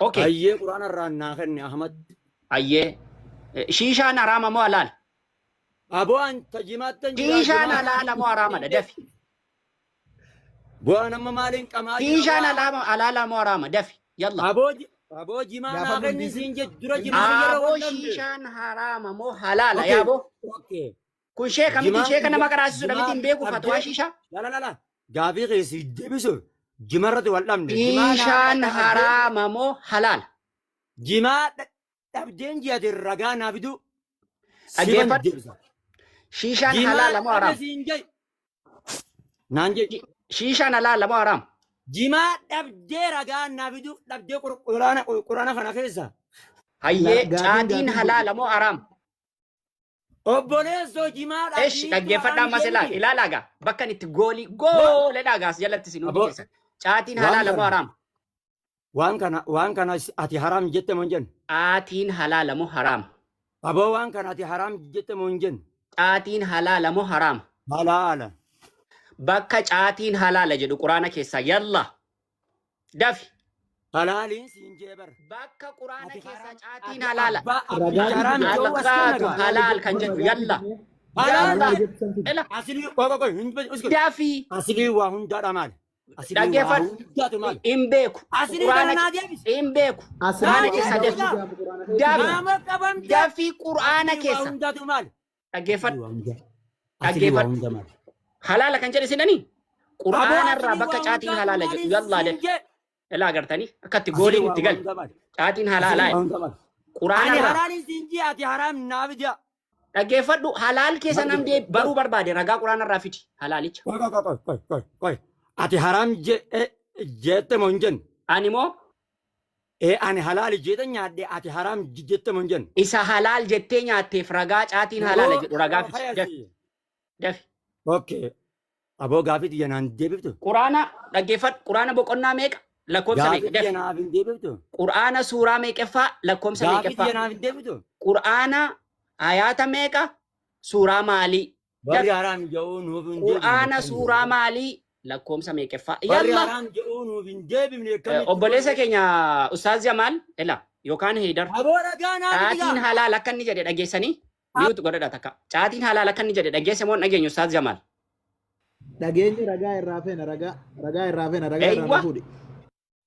اوكي Hayyee quraana irraa naa kenni Ahmad. ايه شيشان حرام مو حلال Aboo anta jimaattan jira. شيشان حلال مو حرام ده دفي Bu'aan amma maaliin qamaa jira? شيشان حلال مو حرام دفي يلا Aboo jimaa naa kenni siin jedhu dura jimaa yeroo ابو waldhabde. شيشان حرام مو حلال يا ابو Okay. كل شيء كم شيء كنا ما قرأت سودا بيتين بيكو فتوى شيشة La. Gaafii keessi deebisu jimarratti waldhabde. شيشان حرام مو حلال Jimaa dhabdeen ji'atiin ragaa naa fidu. Dhaggeeffadhu. Deebisa. شيشان حلال مو حرام Naan jedhi. شيشان حلال مو حرام Jimaa dhabdee ragaa naa fidu dhabdee quraana kana keessa. هي جاتين حلال مو حرام Obboleessoo jimaa dhabdee. ايش dhaggeeffadhaa مثلا إلى لاجا بكن تقولي جول لاجا جلت سينو Aboo. كيسا جاتين حلال مو حرام Waan kana ati haram jette moo hin jennu? جاتين حلال مو حرام Aboo waan kana ati haram jette moo hin jennu? جاتين حلال مو حرام Halaala. بكا جاتين حلال جدو قرآن كيسا يلا دفي Halaaliin siin jeebar. بكا قرآن كيسا جاتين حلال Haram الغات حلال كان جدو يلا إلا دافي Asilii waa hundaadha maal? Asilii waa dhaggeeffadhu hundaatu maal? hin beeku Asilii kana naa deebisi. hin beeku quraana keessa deefi Nama qabamte. daafii quraana Waa keessa hundaatu maal? dhaggeeffadhu Asilii waa hunda maal? halaala kan jedhe sinanii quraana irraa bakka caatiin halaala jedhu yallaa de ilaa agartanii akkatti gooliin itti gal caatiin halaalaa quraana Ani irraa halaaliin siin jee ati haram naa fida. dhaggeeffadhu halaal keessa namni baruu barbaade ragaa quraana irraa fidi halaalicha Qoy. Ati haram jette moo hin jennu? ani moo Ani halaali jeeta nyaadde ati haram jette moo hin jennu? isa halaal jettee nyaatteef ragaa caatiin halaala jedhu ragaa fidi dafi Okay. Aboo gaafii xiyya naan deebiftu? quraana dhaggeeffadhu quraana boqonnaa meeqa lakkoofsa Gaafii meeqa xiyya dafi naaf hin deebiftu? quraana suuraa meeqaffaa lakkoofsa Gaafii xiyya meeqaffaa naaf hin deebiftu? quraana ayaata meeqa suuraa maalii Barri haram jedhuu nuuf hin deebifne. quraana suuraa maalii lakkoofsa meeqaffaa Barri yalla haram jedhuu nuuf hin deebifne akkamitti? obboleessa keenya ustaaz Jamaal ila yookaan Heydar Aboo dhagaa naaf caatiin halaal akka inni jedhe dhageessanii miyuutu godhadha takka caatiin halaal akka inni jedhe dhageesse moo hin dhageenyu ustaaz Jamaal Dhageenyi ragaa irraa feena ragaa Eeywa. irraa fuudhi.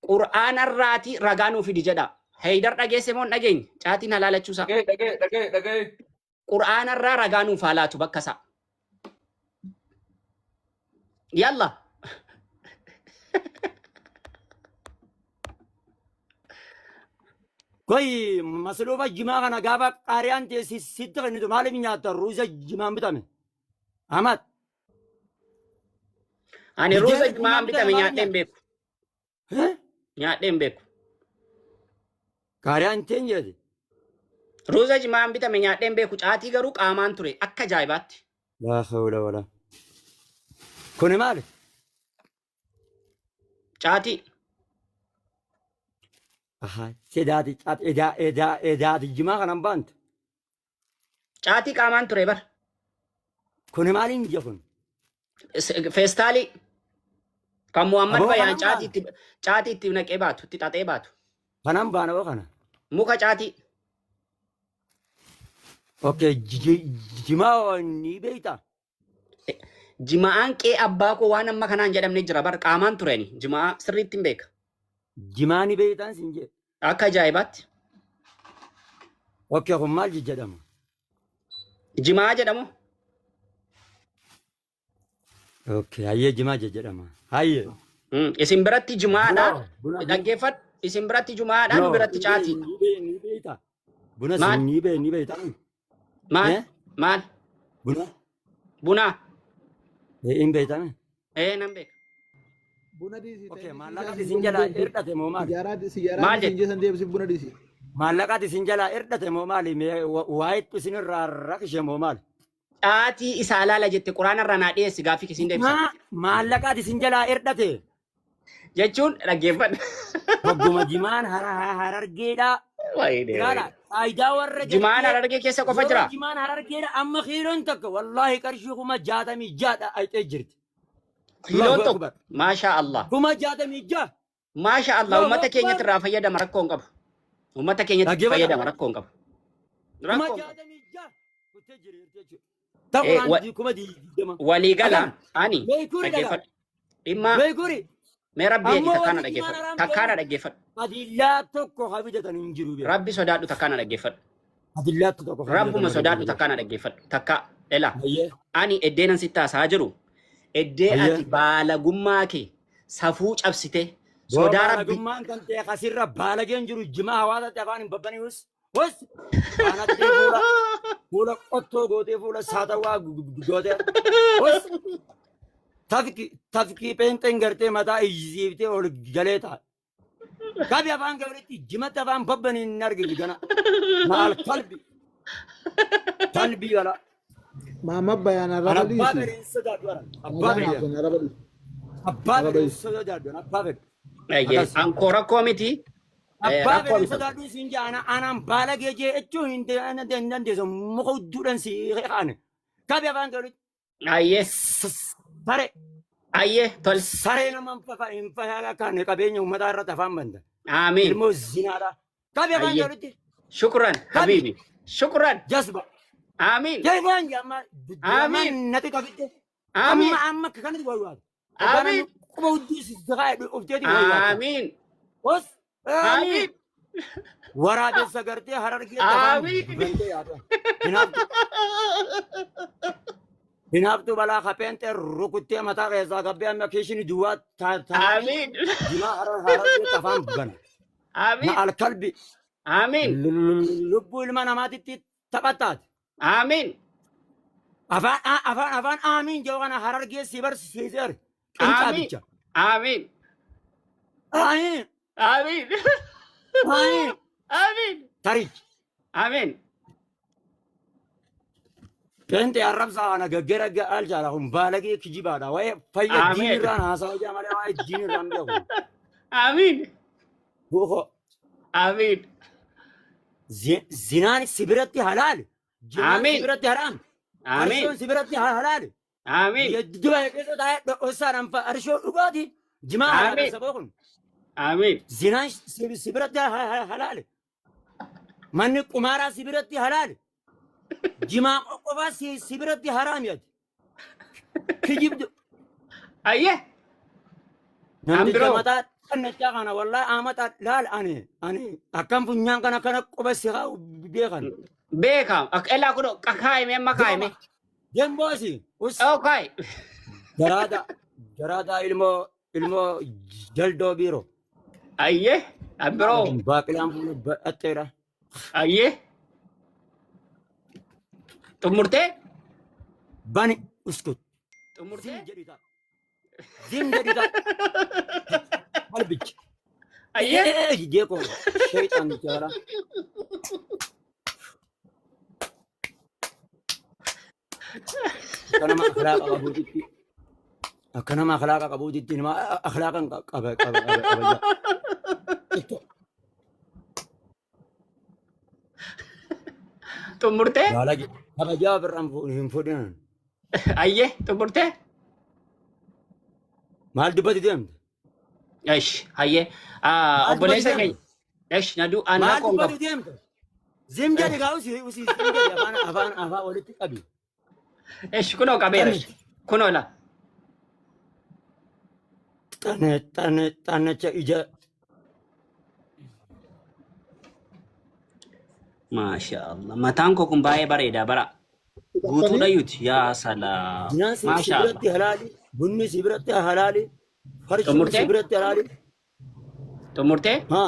quraana irraati ragaa nuuf fidi jedha Heydar dhageesse moo hin dhageenyu caatiin halaalachuusaa Dhagee. quraana irraa ragaa nuuf haa laatu bakka isaa yalla Koyi masluufa jimaa kana gaafa qaariyaan ta'e sitti kennitu maaliif nyaatta ruuza jimaan bitame? Ahmad. ani Biyya ruuza jimaa jimaan bitame bitame nyaadhee hin beeku nyaadhee hin beeku Qaariyaan ta'e jedhe. ruuza jimaan bitame nyaadhee hin beeku caatii garuu qaamaan ture akka ajaa'ibaatti Laa hawla wala. Kuni maali? caatii Sedaati edaati jimaa kanan baantu. caatii qaamaan ture bar Kuni maaliin ija kun? feestaalii kan Muhammad Aboo Bayyaan kanaan caatii itti naqee baatu itti xaxee baatu Kanan baana boo kana. muka caatii Okay, jimaa ni beektaa? jima'aan qee abbaa koo waan amma kanaan jedhamne jira bar qaamaan tureni jimaa sirriitti hin beeka Jimaa ni beektaan siin jedhe. akka ajaa'ibaatti Okay, kun maal jedhama? jimaa jedhamu Okay, hayyee jimaa jedhama. Hayyee. isin biratti jimaadha Buna- dhaggeeffadhu isin biratti jimaadha nu biratti caatii Ni beektaa? Buna Maal? siin ni beektaa? maal Eh? maal Buna? bunaa Hin beektame? nan beeka Buna dhiisi. Okay, maallaqati isin jalaa hirdhate moo maali? Maal Siyaaraa jedhe? dhiisi jesan deebisi buna dhiisi. Maallaqati isin jalaa hirdhate moo maali? Waayitti isin irraa rakkishe moo maali? caatii isaa laala jette quraana irraa naa dhiyeessi gaaffii kisiin deebisa Maallaqati isin jalaa hirdhate. jechuun dhaggeeffadhu Hogguma jimaan harargeedha. Ilaala, faayidaa warra jimaan harargee keessa qofa jira Jimaan harargeedha amma kiiloon takka wallaahi qarshii kuma 66 ayxee jirti. kiiloon tokko maashaa Allah Kuma 66 Maasha Allah ummata keenyatti irraa fayyadama rakkoon qabu. Ummata keenyatti fayyadama rakkoon qabu. Rakkoon walii gala ani dhaggeeffadhu. Dhimma mee rabbi jedhi takkaana dhaggeeffadhu. Takkaana dhaggeeffadhu. Adillaa tokko habidatan hin jiru. Rabbi sodaadhu takkaana dhaggeeffadhu. Adillaa tokko. Rabbuma sodaadhu takkaana dhaggeeffadhu. Takka ela ani eddeenan sitti haasaa jiru. Eddee ati baalagummaa kee safuu cabsite sodaa rabbi. Baalagummaan kan ta'e asirra baalageen jiru jimaa hawaasa afaan hin babbanius. Wes anatti fuula qottoo gootee fuula saatawaa gootee wes tafki peenxeen gartee mataa ijjiiftee ol galee ta'a. Gabi afaan gabreetti jimatti afaan babbanii hin arginu gana maal qalbi gala. Mama bayaan arraba dhiisi. Abbaa fedhe sodaadhu ara. Abbaa fedhe sodaadhu abbaa fedhe. Ankoo rakkoo miti. Abbaa fedhe sodaadhu siin jaana anaan baala geejee jechuun hin dandeessu muka hudduudhaan si qaane. Gabi afaan gabreetti. Ayyee. Sare. Ayyee tol. Saree nama hin fayyada kan qabeenya uummataa irratti afaan banda. Amiin. Ilmoo zinaadha. Gabi afaan gabreetti. Shukran habibi. Shukran. Jasba. Amin. Jangan jaman. Amin. Nanti kafir. Amin. Amma kan itu baru. Amin. Kau di sekarang objek itu. Amin. Bos. Amin. Warabe sagarti harar kita. Amin. Hinab tu bala kapente rukuti mata reza kabe amma kishini dua Amin. Jima harar kita faham bukan. Amin. Na al kalbi. Amin. Lubbu ilman amati tabatat. Amin. Afan amin jawaban harar ge sibar sizer. Amin. Amin. Amin. Amin. Amin. Amin. Tarik. Amin. Pente Arab sana gegera ge al jara hum balagi kijibada way fayya dinran hasa jamale way dinran be. Amin. Goho. Amin. Zinani sibirati halal. Amin. Sibirati haram. Amin. Sibirati halal. Amin. Yedua keso da osaram pa arsho ugadi. Jima halal sabokun. Amin. Zinani sibirati halal. Manni kumara sibirati halal. Jima qofa sibirati haram yad. Kijib. Ayye. Namni jamata kan kana wallahi amata lal ani akam punyang kana qofa sira bekan. Bekam, ela kudo kakai me makai me. Jembosi. Okay. Jarada ilmo jaldo biro. Ayye, bro. Bakilam atera. Ayye. Tumurte? Bani uskut. Tumurte? Zim jadi Albich. Ayye. Dia ko syaitan bicara. Karena akhlak kabuditi ma akhlakan kabaya. Itu. Tumurte? Lagi. Apa jawab infodin. Ayye, tumurte? Mal debat itu am. Eish, ayye. Obboleessa keenya. Eish, nadu ana ko ngab. Zim jadi kau si zim jadi apa walitti qabi. Eish, kuno qabeera. Kuno la. Tane cha ija. Masyaallah. Mataan koo kun baay'ee bareeda bara. Guutuudha yuuti. Yaa salaam. Masyaallah. Halali. Bunni sibiratti halali. Farshi sibiratti halali. Tumurte? Ha.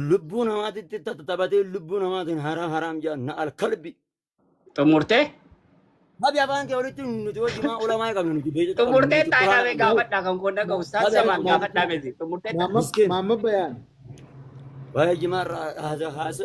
Lubbu namaatitti tattabatee lubbu namaatiin haram jaanna al-kalbi. Tumurte? Nabi afaan kee walitti nuti wajjimaa ulamaa qabnu nuti beektaa. Tumurte taa'ee gaafadhaa kan kun dhaga ustaaz Samaan gaafadhaa beezi. Tumurte. Mama bayaan. Baay'ee jimaa irraa haasa